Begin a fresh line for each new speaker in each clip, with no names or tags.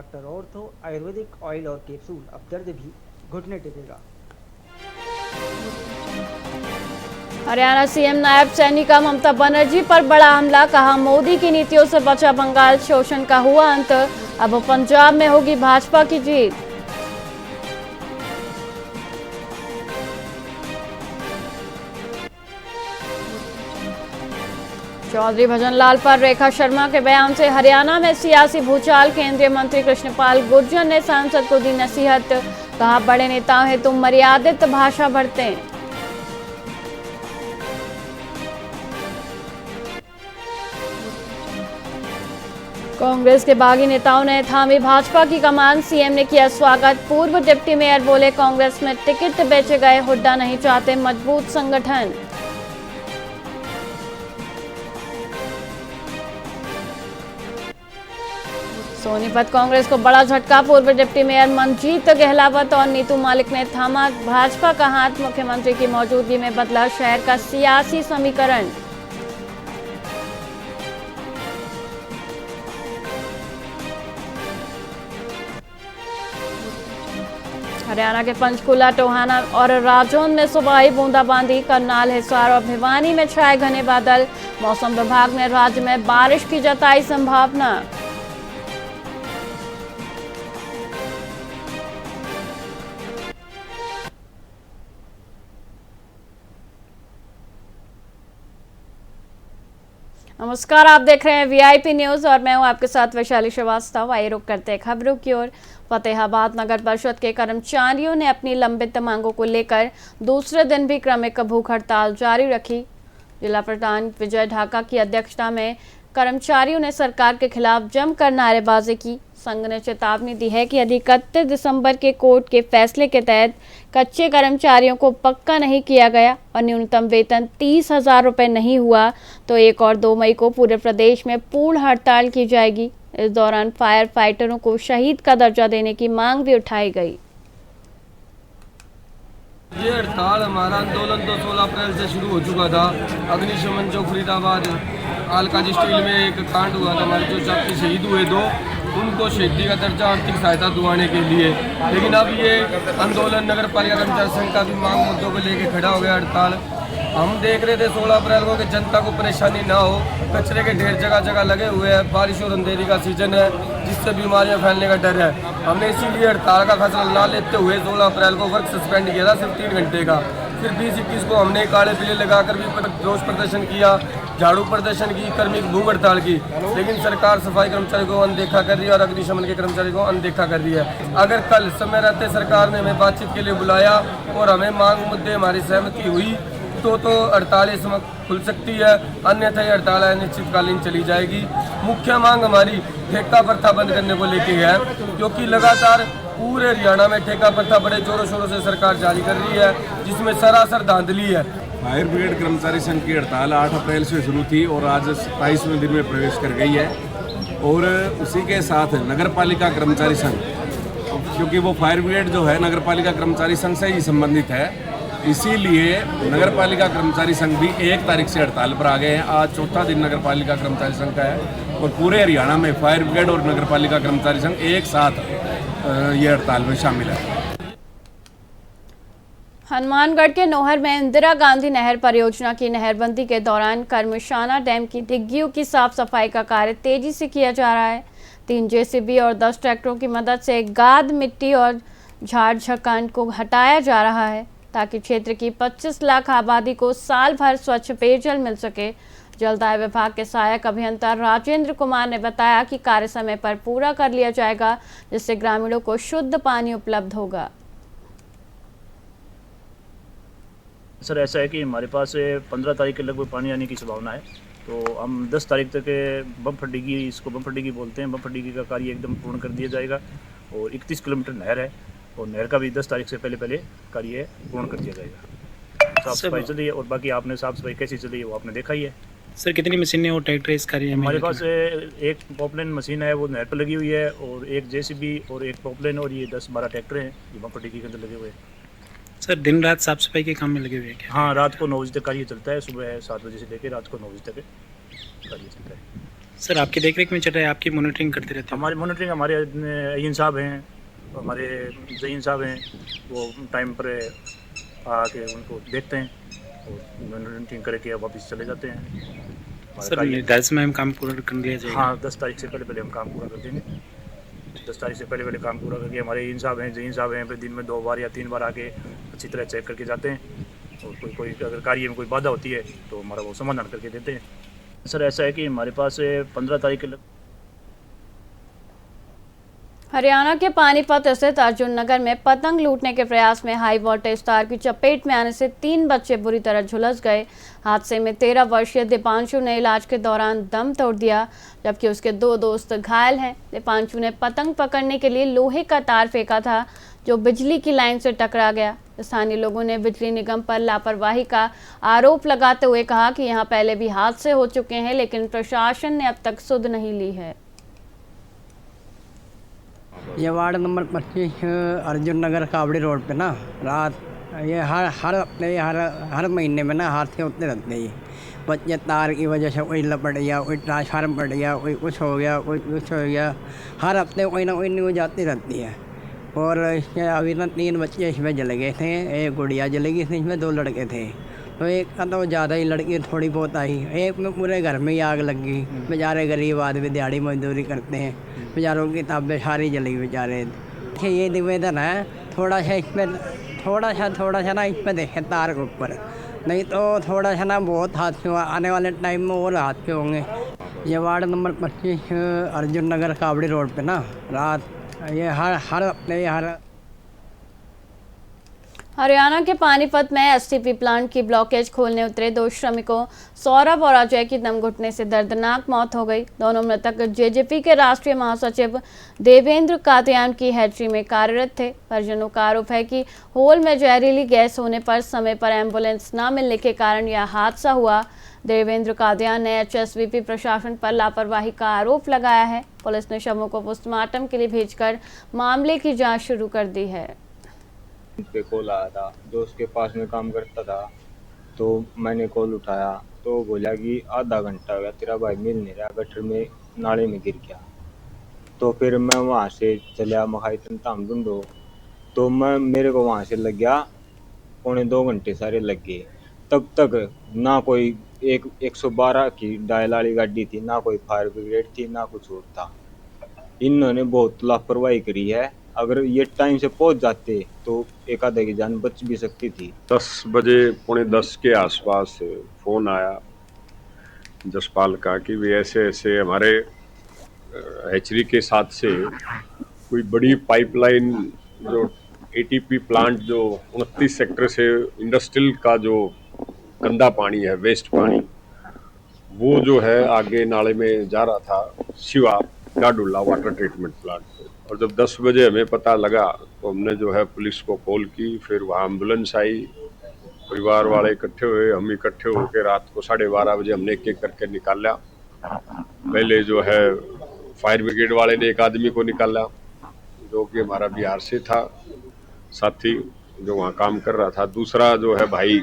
Doctor ortho Ayurvedic oil और capsule, अब दर्द भी घुटने टेकेगा।
हरियाणा सीएम नायब सैनिका ममता बनर्जी पर बड़ा हमला, कहा मोदी की नीतियों से बचा बंगाल, शोषण का हुआ अंत, अब पंजाब में होगी भाजपा की जीत। चौधरी भजनलाल पर रेखा शर्मा के बयान से हरियाणा में सियासी भूचाल, केंद्रीय मंत्री कृष्णपाल गुर्जर ने सांसद को दी नसीहत, कहा बड़े नेताओं हेतु मर्यादित भाषा बरतें। कांग्रेस के बागी नेताओं ने थामी भाजपा की कमान, सीएम ने किया स्वागत, पूर्व डिप्टी मेयर बोले कांग्रेस में टिकट बेचे गए, हुड्डा नहीं चाहते मजबूत संगठन। सोनीपत कांग्रेस को बड़ा झटका, पूर्व डिप्टी मेयर मनजीत गहलावत और नीतू मलिक ने थामा भाजपा का हाथ, मुख्यमंत्री की मौजूदगी में बदला शहर का सियासी समीकरण। हरियाणा के पंचकुला, टोहाना और राजौंद में सुबह ही बूंदाबांदी, करनाल, हिसार और भिवानी में छाए घने बादल, मौसम विभाग ने राज्य में बारिश की जताई संभावना। नमस्कार, आप देख रहे हैं वीआईपी न्यूज और मैं हूं आपके साथ वैशाली श्रीवास्तव। आइए रुक करते हैं खबरों की ओर। फतेहाबाद नगर परिषद के कर्मचारियों ने अपनी लंबित मांगों को लेकर दूसरे दिन भी क्रमिक भूख हड़ताल जारी रखी। जिला प्रधान विजय ढाका की अध्यक्षता में कर्मचारियों ने सरकार के खिलाफ जमकर नारेबाजी की। संघ ने चेतावनी दी है कि यदि 31 दिसंबर के कोर्ट के फैसले के तहत कच्चे कर्मचारियों को पक्का नहीं किया गया और न्यूनतम वेतन 30,000 रुपये नहीं हुआ तो 1 और 2 मई को पूरे प्रदेश में पूर्ण हड़ताल की जाएगी। इस दौरान फायर फाइटरों को शहीद का दर्जा देने की मांग भी उठाई गई।
ये हड़ताल, हमारा आंदोलन तो 16 अप्रैल से शुरू हो चुका था। अग्निशमन जो फरीदाबाद आलकाजी स्टील में एक कांड हुआ था, हमारे जो साथी शहीद हुए दो, उनको शहीदी का दर्जा आर्थिक सहायता दिलाने के लिए। लेकिन अब ये आंदोलन नगर पालिका कर्मचारी संघ का भी मांग मुद्दों को लेके खड़ा हो गया हड़ताल। हम देख रहे थे 16 अप्रैल को कि जनता को परेशानी ना हो, कचरे के ढेर जगह जगह लगे हुए हैं, बारिश और अंधेरी का सीजन है जिससे बीमारियां फैलने का डर है। हमने इसीलिए हड़ताल का फैसला ना लेते हुए 16 अप्रैल को वर्क सस्पेंड किया था, सिर्फ 3 घंटे का। फिर 20-21 को हमने काले पीले लगाकर भी रोष प्रदर्शन किया, झाड़ू प्रदर्शन की, कर्मिक भूख हड़ताल की। लेकिन सरकार सफाई कर्मचारी को अनदेखा कर रही है और अग्निशमन के कर्मचारी को अनदेखा कर रही है। अगर कल समय रहते सरकार ने हमें बातचीत के लिए बुलाया और हमें मांग मुद्दे हमारी सहमति हुई तो हड़ताल इस वक्त खुल सकती है, अन्यथा हड़ताल अनिश्चितकालीन चली जाएगी। मुख्य मांग हमारी ठेका प्रथा बंद करने को लेके है, क्योंकि लगातार पूरे हरियाणा में ठेका प्रथा बड़े जोरों शोरों से सरकार जारी कर रही है, जिसमें सरासर धांधली है।
फायर ब्रिगेड कर्मचारी संघ की हड़ताल 8 अप्रैल से शुरू थी और आज 27वें दिन में प्रवेश कर गई है। और उसी के साथ नगर पालिका कर्मचारी संघ, क्योंकि वो फायर ब्रिगेड जो है नगर पालिका कर्मचारी संघ से ही संबंधित है, इसीलिए नगर पालिका कर्मचारी संघ भी 1 तारीख से हड़ताल पर आ गए हैं। आज चौथा दिन नगर पालिका कर्मचारी संघ का है और पूरे हरियाणा में फायर ब्रिगेड और नगर पालिका कर्मचारी संघ एक साथ ये हड़ताल में शामिल है।
हनुमानगढ़ के नोहर में इंदिरा गांधी नहर परियोजना की नहरबंदी के दौरान कर्मशाना डैम की डिग्गियों की साफ सफाई का कार्य तेजी से किया जा रहा है। 3 जेसीबी और 10 ट्रैक्टरों की मदद से गाद, मिट्टी और झाड़ झकांड को हटाया जा रहा है ताकि क्षेत्र की 25 लाख आबादी को साल भर स्वच्छ पेयजल मिल सके। जलदाय विभाग के सहायक अभियंता राजेंद्र कुमार ने बताया कि कार्य समय पर पूरा कर लिया जाएगा, जिससे ग्रामीणों को शुद्ध पानी उपलब्ध होगा।
सर, ऐसा है कि हमारे पास 15 तारीख के लगभग पानी आने की संभावना है, तो हम 10 तारीख तक बम्पर डिग्गी, इसको बम्पर डिग्गी बोलते हैं, बम्पर डिग्गी का कार्य एकदम पूर्ण कर दिया जाएगा। और 31 किलोमीटर नहर है और नहर का भी 10 तारीख से पहले कार्य पूर्ण कर दिया जाएगा। साफ सफाई चल रही है और बाकी आपने साफ सफाई कैसी चल रही है वो आपने देखा ही है।
सर, कितनी मशीनें और ट्रैक्टर इस कार्य में?
हमारे पास एक पॉपलाइन मशीन है, वो नहर पर लगी हुई है, और एक जेसीबी और एक पॉपलाइन, और ये 10-12 ट्रैक्टर हैं जो बम्पर डिग्गी के अंदर लगे हुए हैं।
सर, दिन रात साफ सफाई के काम में लगे हुए हैं क्या?
हाँ, रात को 9 बजे तक कार्य चलता है, सुबह 7 बजे से लेकर रात को 9 बजे तक कार्य चलता है।
सर आपकी देखरेख में चल रहा है, आपकी मॉनिटरिंग करते रहते हैं?
हमारी मॉनिटरिंग हमारे अय्यन साहब हैं, हमारे जहीन साहब हैं, वो टाइम पर आके उनको देखते हैं और मॉनिटरिंग करके वापस चले जाते हैं। हमारे
सर
कार्य-
10 में हम काम पूरा कर लिया जाएगा?
हाँ, 10 तारीख से पहले पहले हम काम पूरा कर देंगे। 10 तारीख से पहले पहले काम पूरा करके हमारे इन साहब हैं, जहीन साहब हैं, फिर दिन में 2 बार या 3 बार आके अच्छी तरह चेक करके जाते हैं और कोई अगर कार्य में कोई बाधा होती है तो हमारा वो समाधान करके देते हैं। सर ऐसा है कि हमारे पास 15 तारीख के
हरियाणा के पानीपत स्थित अर्जुन नगर में पतंग लूटने के प्रयास में हाई वोल्टेज तार की चपेट में आने से 3 बच्चे बुरी तरह झुलस गए। हादसे में 13 वर्षीय दीपांशु ने इलाज के दौरान दम तोड़ दिया, जबकि उसके 2 दोस्त घायल हैं। दीपांशु ने पतंग पकड़ने के लिए लोहे का तार फेंका था, जो बिजली की लाइन से टकरा गया। स्थानीय लोगों ने बिजली निगम पर लापरवाही का आरोप लगाते हुए कहा कि यहां पहले भी हादसे हो चुके हैं, लेकिन प्रशासन ने अब तक सुध नहीं ली है।
ये वार्ड नंबर 25 अर्जुन नगर कावड़ी रोड पे ना रात ये हर महीने में ना हादसे होते रहते हैं। ये बच्चे तार की वजह से कोई लपट गया, कोई ट्रांसफार्म पड़ गया, कोई कुछ हो गया, कोई कुछ हो गया। हर हफ्ते कोई ना कोई न्यूज आती रहती है। और इसमें अभी ना 3 बच्चे इसमें जल गए थे, एक गुड़िया जल गई थी, इसमें 2 लड़के थे। तो एक का तो ज़्यादा ही, लड़की थोड़ी बहुत आई, एक में पूरे घर में ही आग लग गई। बेचारे गरीब आदमी दिहाड़ी मजदूरी करते हैं, बेचारों की किताबें सारी जली बेचारे। ये निवेदन है थोड़ा सा ना इसमें देखें तार के ऊपर, नहीं तो थोड़ा सा ना बहुत हादसे आने वाले टाइम में और हादसे होंगे। ये वार्ड नंबर 25 अर्जुन नगर कावड़ी रोड पे ना रात ये हर
हरियाणा के पानीपत में एसटीपी प्लांट की ब्लॉकेज खोलने उतरे 2 श्रमिकों सौरभ और अजय की दम घुटने से दर्दनाक मौत हो गई। दोनों मृतक जेजेपी के राष्ट्रीय महासचिव देवेंद्र कादियान की हैचरी में कार्यरत थे। परिजनों का आरोप है कि होल में जहरीली गैस होने पर समय पर एम्बुलेंस न मिलने के कारण यह हादसा हुआ। देवेंद्र कादियान ने एचएसवीपी प्रशासन पर लापरवाही का आरोप लगाया है। पुलिस ने शवों को पोस्टमार्टम के लिए भेजकर मामले की जाँच शुरू कर दी है।
पे कॉल आया था, दोस्त के पास में काम करता था, तो मैंने कॉल उठाया तो बोला कि आधा घंटा हो गया तेरा भाई मिल नहीं रहा, गटर में नाले में गिर गया। तो फिर मैं वहाँ से चला, मखाई तम ढूंढो, तो मेरे को वहाँ से लग गया 1.25 घंटे सारे लग गए। तब तक ना कोई 112 की डायल वाली गाड़ी थी, ना कोई फायर ब्रिगेड थी, ना कुछ और था। इन्होंने बहुत लापरवाही करी है। अगर ये टाइम से पहुंच जाते तो एक आधे की जान बच भी सकती थी।
10 बजे 9:45 के आसपास फ़ोन आया जसपाल का कि वे ऐसे ऐसे हमारे हैचरी के साथ से कोई बड़ी पाइपलाइन जो एटीपी प्लांट जो 29 सेक्टर से इंडस्ट्रियल का जो गंदा पानी है, वेस्ट पानी, वो जो है आगे नाले में जा रहा था शिवा गाडुल्ला वाटर ट्रीटमेंट प्लांट पे। और जब 10 बजे हमें पता लगा तो हमने जो है पुलिस को कॉल की, फिर वहाँ एम्बुलेंस आई, परिवार वाले इकट्ठे हुए, हम इकट्ठे होकर रात को 12:30 बजे हमने एक एक करके निकाला। पहले जो है फायर ब्रिगेड वाले ने एक आदमी को निकाला जो कि हमारा बिहार से था, साथी जो वहाँ काम कर रहा था। दूसरा जो है भाई,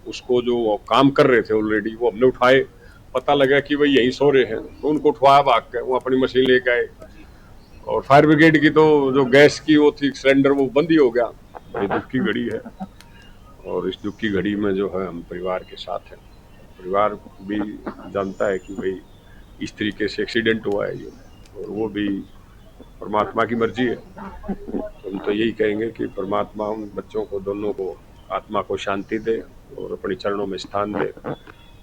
उसको जो काम कर रहे थे ऑलरेडी, वो हमने उठाए। पता लगा कि भाई यहीं सो रहे हैं तो उनको उठवाया, भाग के वो अपनी मशीन लेके आए। और फायर ब्रिगेड की तो जो गैस की वो थी सिलेंडर, वो बंद ही हो गया। ये दुख की घड़ी है और इस दुख की घड़ी में जो है हम परिवार के साथ हैं। परिवार भी जानता है कि भाई इस तरीके से एक्सीडेंट हुआ है ये, और वो भी परमात्मा की मर्जी है। हम तो यही कहेंगे कि परमात्मा उन बच्चों को, दोनों को आत्मा को शांति दे और अपने चरणों में स्थान दे।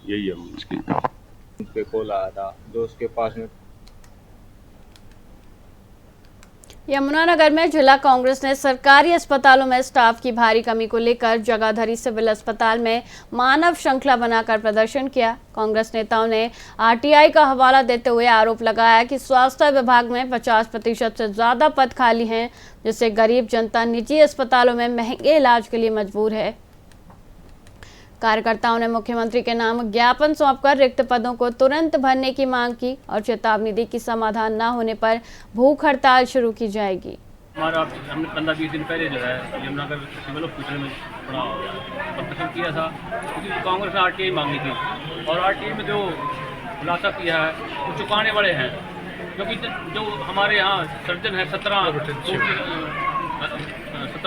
यही हम इसकी
पे कॉल आया था, दोस्त के पास में।
यमुनानगर में जिला कांग्रेस ने सरकारी अस्पतालों में स्टाफ की भारी कमी को लेकर जगाधरी सिविल अस्पताल में मानव श्रृंखला बनाकर प्रदर्शन किया। कांग्रेस नेताओं ने आरटीआई का हवाला देते हुए आरोप लगाया कि स्वास्थ्य विभाग में 50% से ज्यादा पद खाली हैं, जिससे गरीब जनता निजी अस्पतालों में महंगे इलाज के लिए मजबूर है। कार्यकर्ताओं ने मुख्यमंत्री के नाम ज्ञापन सौंपकर रिक्त पदों को तुरंत भरने की मांग की और चेतावनी दी कि समाधान न होने पर भूख हड़ताल शुरू की जाएगी।
हमने 15-20 दिन पहले जो है यमुनानगर सिविल हॉस्पिटल में थोड़ा प्रदर्शन किया था, क्योंकि कांग्रेस ने आरटीआई मांगी थी और आरटीआई में जो खुलासा किया है वो चुकाने वाले हैं, क्योंकि जो हमारे यहाँ सर्जन है 17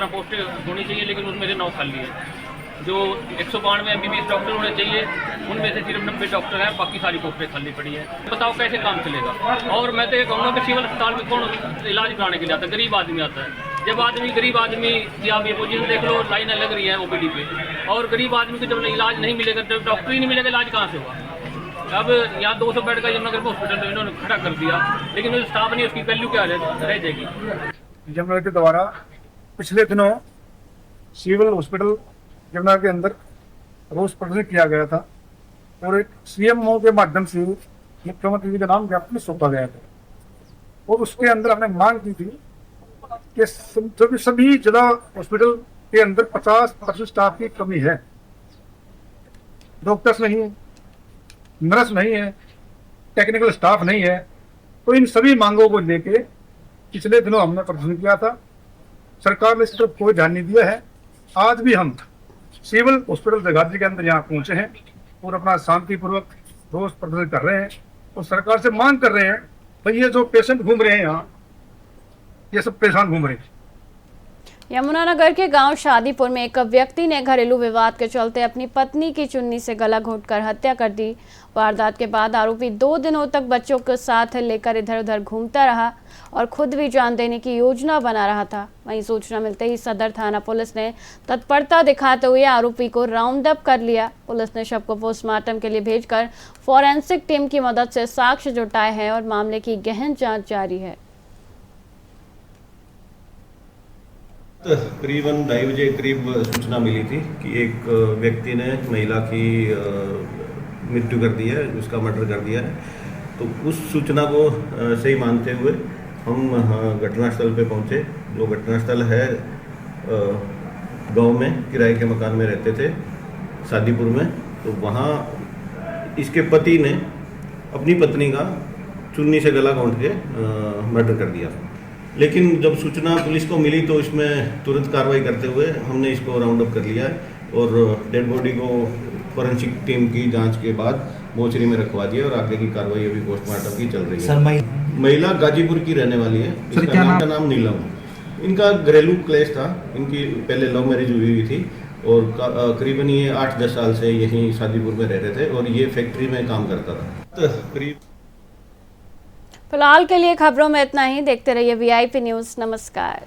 पोस्टें होनी चाहिए, लेकिन उनमें से 9 खाली है। जो 192 MBBS डॉक्टर होने चाहिए उनमें से सिर्फ 90 डॉक्टर हैं, बाकी सारी पोस्टें खाली पड़ी हैं। बताओ कैसे काम चलेगा। और मैं तो ये कहूँगा कि सिविल अस्पताल में कौन इलाज कराने के लिए आता है, गरीब आदमी आता है। जब गरीब आदमी की आप ये पोजीशन देख लो, लाइनें लग रही हैं OPD पे, और गरीब आदमी को जब इलाज नहीं मिलेगा, जब डॉक्टर ही नहीं मिलेगा, इलाज कहाँ से होगा। अब यहाँ 200 बेड का यमुनानगर हॉस्पिटल तो इन्होंने खड़ा कर दिया, लेकिन उस स्टाफ नहीं, उसकी वैल्यू क्या रह जाएगी।
यमुनानगर के द्वारा पिछले दिनों सिविल हॉस्पिटल यमुनानगर के अंदर रोष प्रदर्शन किया गया था और एक CMO के माध्यम से मुख्यमंत्री जी का नाम ज्ञापन सौंपा गया था, और उसके अंदर हमने मांग की थी कि सभी जिला हॉस्पिटल के अंदर 50% स्टाफ की कमी है, डॉक्टर्स नहीं है, नर्स नहीं है, टेक्निकल स्टाफ नहीं है। तो इन सभी मांगों को लेके पिछले दिनों हमने प्रदर्शन किया था, सरकार ने इस तरफ कोई ध्यान नहीं दिया है। आज भी हम सिविल हॉस्पिटल जगाधरी के अंदर यहाँ पहुंचे हैं और अपना शांतिपूर्वक रोष प्रदर्शन कर रहे हैं और सरकार से मांग कर रहे हैं, भाई ये जो पेशेंट घूम रहे हैं यहाँ, ये सब परेशान घूम रहे हैं।
यमुनानगर के गांव शादीपुर में एक व्यक्ति ने घरेलू विवाद के चलते अपनी पत्नी की चुन्नी से गला घोंटकर हत्या कर दी। वारदात के बाद आरोपी 2 दिनों तक बच्चों के साथ लेकर इधर उधर घूमता रहा और खुद भी जान देने की योजना बना रहा था। वहीं सूचना मिलते ही सदर थाना पुलिस ने तत्परता दिखाते हुए आरोपी को राउंड अप कर लिया। पुलिस ने शव को पोस्टमार्टम के लिए भेजकर फॉरेंसिक टीम की मदद से साक्ष्य जुटाए हैं और मामले की गहन जाँच जारी है।
करीबन 2:30 बजे करीब सूचना मिली थी कि एक व्यक्ति ने महिला की मृत्यु कर दी है, उसका मर्डर कर दिया है। तो उस सूचना को सही मानते हुए हम घटनास्थल पे पहुंचे। जो घटनास्थल है गांव में किराए के मकान में रहते थे शादीपुर में। तो वहाँ इसके पति ने अपनी पत्नी का चुन्नी से गला घोंट के मर्डर कर दिया। लेकिन जब सूचना पुलिस को मिली तो इसमें तुरंत कार्रवाई करते हुए हमने इसको राउंड अप कर लिया है और डेड बॉडी को फॉरेंसिक टीम की जांच के बाद मोचरी में रखवा दिया और आगे की कार्रवाई अभी पोस्टमार्टम की चल रही है। सर, महिला गाजीपुर की रहने वाली है। इसका नाम नीलम है। इनका घरेलू क्लेश था, इनकी पहले लव मैरिज हुई हुई थी और करीबन ये 8-10 साल से यहीं शादीपुर में रह रहे थे और ये फैक्ट्री में काम करता था। करीब
फिलहाल के लिए खबरों में इतना ही। देखते रहिए VIP न्यूज़। नमस्कार।